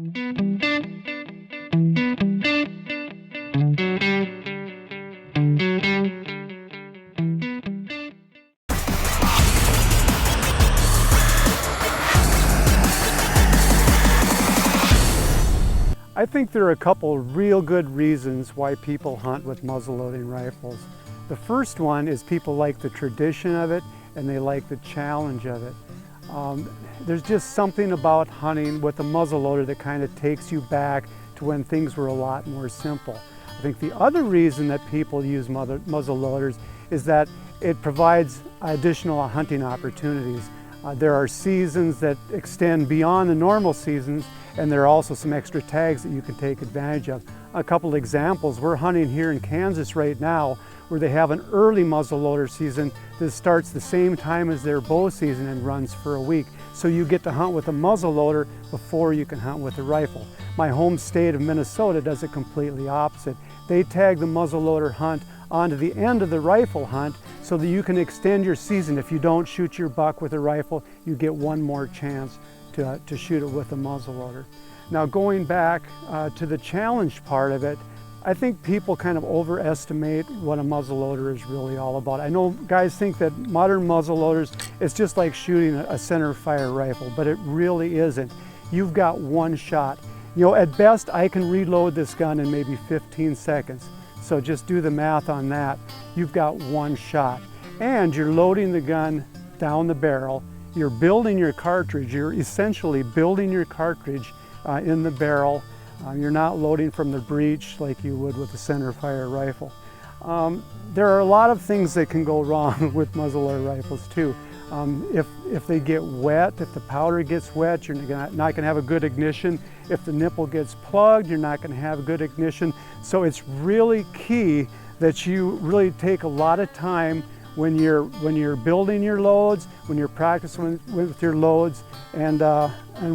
I think there are a couple real good reasons why people hunt with muzzleloading rifles. The first one is people like the tradition of it and they like the challenge of it. There's just something about hunting with a muzzleloader that kind of takes you back to when things were a lot more simple. I think the other reason that people use muzzleloaders is that it provides additional hunting opportunities. There are seasons that extend beyond the normal seasons, and there are also some extra tags that you can take advantage of. A couple examples, we're hunting here in Kansas right now where they have an early muzzleloader season that starts the same time as their bow season and runs for a week. So you get to hunt with a muzzleloader before you can hunt with a rifle. My home state of Minnesota does it completely opposite. They tag the muzzleloader hunt onto the end of the rifle hunt so that you can extend your season. If you don't shoot your buck with a rifle, you get one more chance to shoot it with a muzzleloader. Now going back to the challenge part of it, I think people kind of overestimate what a muzzleloader is really all about. I know guys think that modern muzzleloaders, it's just like shooting a center fire rifle, but it really isn't. You've got one shot. You know, at best I can reload this gun in maybe 15 seconds. So just do the math on that. You've got one shot. And you're loading the gun down the barrel. You're building your cartridge. You're essentially building your cartridge in the barrel. You're not loading from the breech like you would with a center fire rifle. There are a lot of things that can go wrong with muzzleloader rifles too. If they get wet, if the powder gets wet, you're not going to have a good ignition. If the nipple gets plugged, you're not going to have a good ignition. So it's really key that you really take a lot of time when you're building your loads, when you're practicing with your loads, and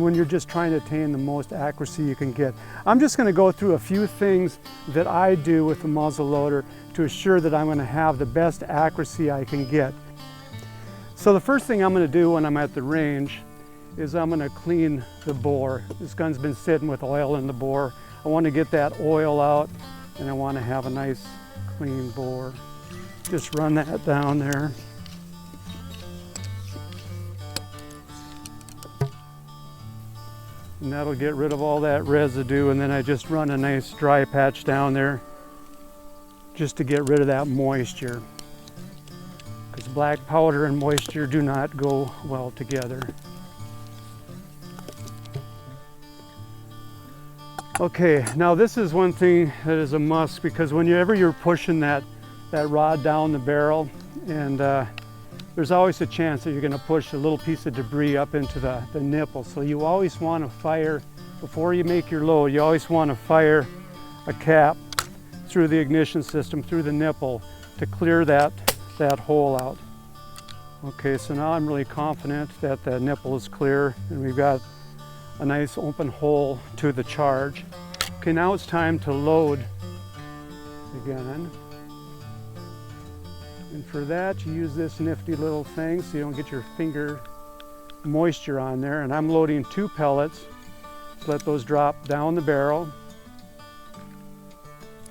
when you're just trying to attain the most accuracy you can get. I'm just going to go through a few things that I do with the muzzleloader to assure that I'm going to have the best accuracy I can get. So the first thing I'm going to do when I'm at the range is I'm going to clean the bore. This gun's been sitting with oil in the bore. I want to get that oil out, and I want to have a nice clean bore. Just run that down there. And that'll get rid of all that residue, and then I just run a nice dry patch down there just to get rid of that moisture, because black powder and moisture do not go well together. Okay, now this is one thing that is a must, because whenever you're pushing that rod down the barrel, and there's always a chance that you're going to push a little piece of debris up into the nipple. So you always want to fire, before you make your load, you always want to fire a cap through the ignition system, through the nipple, to clear that hole out. Okay, so now I'm really confident that the nipple is clear and we've got a nice open hole to the charge. Okay, now it's time to load the gun. And for that, you use this nifty little thing so you don't get your finger moisture on there. And I'm loading 2 pellets. So let those drop down the barrel.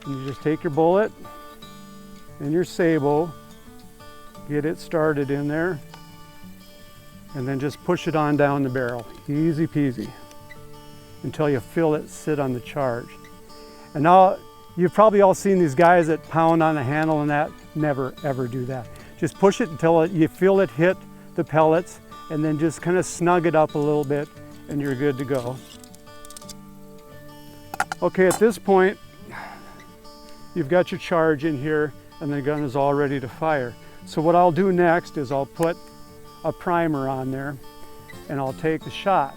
And you just take your bullet and your sabo, get it started in there, and then just push it on down the barrel. Easy peasy. Until you feel it sit on the charge. And now, you've probably all seen these guys that pound on the handle and that. Never ever do that. Just push it until you feel it hit the pellets, and then just kind of snug it up a little bit and you're good to go. Okay, at this point, you've got your charge in here and the gun is all ready to fire. So what I'll do next is I'll put a primer on there and I'll take the shot.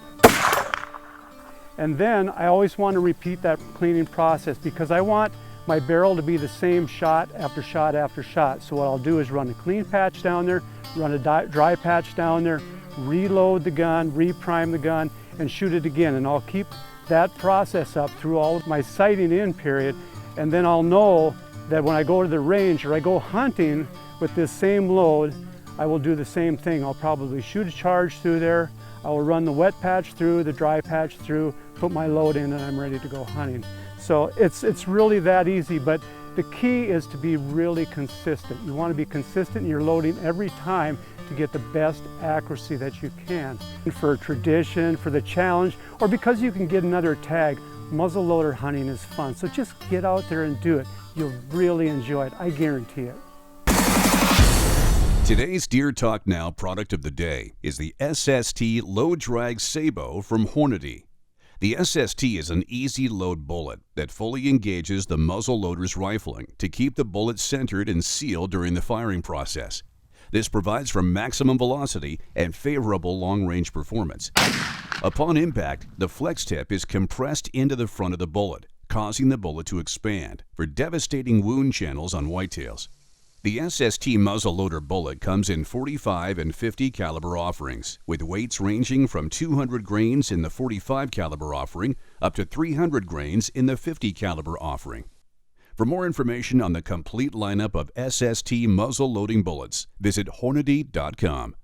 And then I always want to repeat that cleaning process, because I want my barrel to be the same shot after shot after shot. So what I'll do is run a clean patch down there, run a dry patch down there, reload the gun, reprime the gun, and shoot it again. And I'll keep that process up through all of my sighting in period. And then I'll know that when I go to the range or I go hunting with this same load, I will do the same thing. I'll probably shoot a charge through there. I will run the wet patch through, the dry patch through, put my load in, and I'm ready to go hunting. So it's really that easy, but the key is to be really consistent. You want to be consistent in your loading every time to get the best accuracy that you can. For tradition, for the challenge, or because you can get another tag, muzzleloader hunting is fun. So just get out there and do it. You'll really enjoy it, I guarantee it. Today's Deer Talk Now product of the day is the SST Low Drag Sabo from Hornady. The SST is an easy load bullet that fully engages the muzzleloader's rifling to keep the bullet centered and sealed during the firing process. This provides for maximum velocity and favorable long-range performance. Upon impact, the flex tip is compressed into the front of the bullet, causing the bullet to expand for devastating wound channels on whitetails. The SST muzzleloader bullet comes in 45 and 50 caliber offerings, with weights ranging from 200 grains in the 45 caliber offering up to 300 grains in the 50 caliber offering. For more information on the complete lineup of SST muzzle loading bullets, visit Hornady.com.